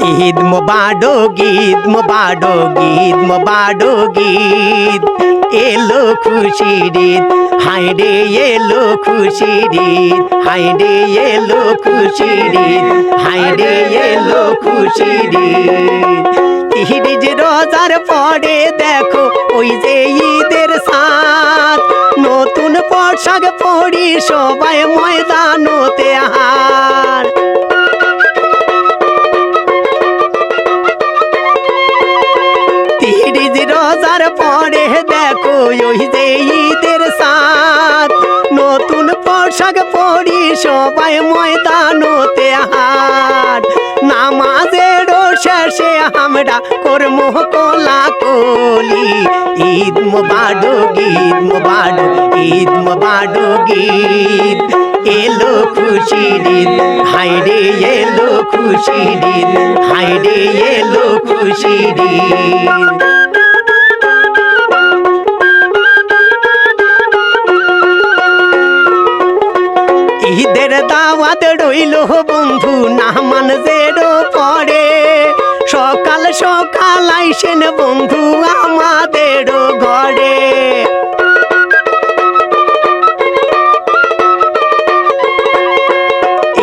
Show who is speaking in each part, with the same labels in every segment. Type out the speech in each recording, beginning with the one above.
Speaker 1: ঈদ মোবারক ঈদ মোবারক ঈদ মোবারক ঈদ এলো খুশির ঈদ হায় রে এলো খুশির ঈদ হায় রে এলো খুশির ঈদ হায় রে এলো খুশির ঈদ তিরিশ রোজার পরে দেখো ওই যে ঈদের সাথ নতুন পোশাক পরি সবাই ময়দানতে হার তিরিশ রোজার পরে দেখো ওই যে ঈদের সাথ নতুন পোশাক পরি সবাই ময়দানতে হার নামাজের শেষে আমরা করম কোলাকুলি ঈদ মোবারক ঈদ মোবারক ঈদ মোবারক ঈদ এলো খুশির ঈদ হায় রে এলো খুশির ঈদ হায় রে এলো খুশির ঈদ ঈদের দাওয়াত রইল বন্ধু নামাজের পরে সকাল সকাল আইসেন বন্ধু আমাদের ঘরে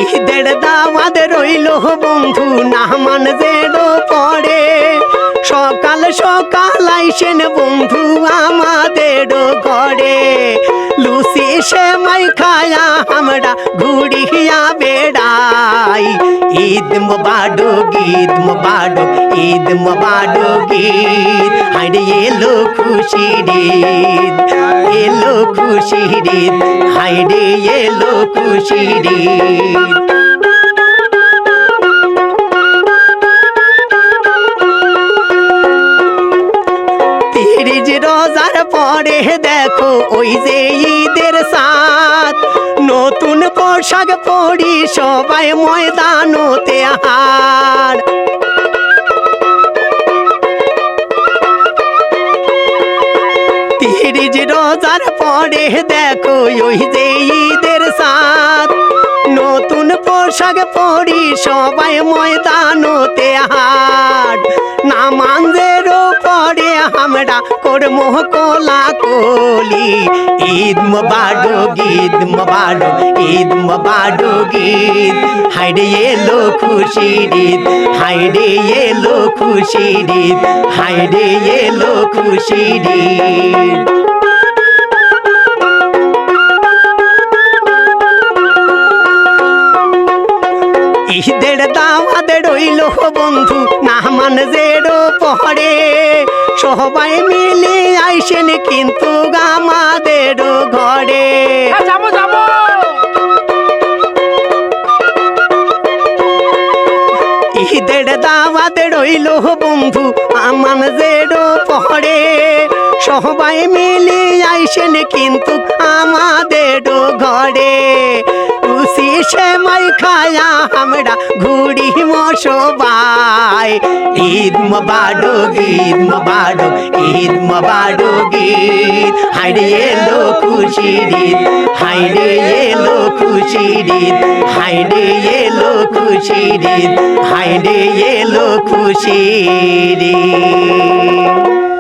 Speaker 1: ঈদের দাওয়াত রইল বন্ধু নামাজের পরে সকাল সকাল আইসেন বন্ধু আমাদের ঘরে লুচি সেমাই খায়া আমরা ঘুরিয়া বেড়াই ঈদ মোবারক ঈদ মোবারক ঈদ মোবারক ঈদ হায় এলো খুশির ঈদ এলো খুশির ঈদ হায় রে এলো খুশির ঈদ তিরিশ রোজার পরে দেখো ওই যে ঈদের সাথ নতুন পোশাক পরি সবাই ময়দানতে হার তিরিশ রোজার পরে দেখো ওই যে ঈদের সাথ নতুন পোশাক পরি সবাই ময়দানতে হার নামাজের পরে আমরা করম কোলাকুলি ঈদ মোবারক ঈদ মোবারক ঈদ মোবারক ঈদ হায় রে এলো খুশির ঈদ হায় রে এলো খুশির ঈদ হায় রে এলো খুশির ঈদ ঈদের দাওয়াত রইল বন্ধু নামাজের পরে সবাই মিলে আইসেন কিন্তু আমাদের ঘরে ঈদের দাওয়াত রইল বন্ধু আমাদের পরে সবাই মিলে আইসেন কিন্তু আমাদের ঘরে লুচি সেমাই খায়া আমরা ঘুরি সবাই ঈদ মোবারক ঈদ মোবারক ঈদ মোবারক ঈদ হায় রে এলো খুশির ঈদ হায় রে এলো খুশির ঈদ হায় রে এলো খুশির ঈদ হায় রে এলো খুশির ঈদ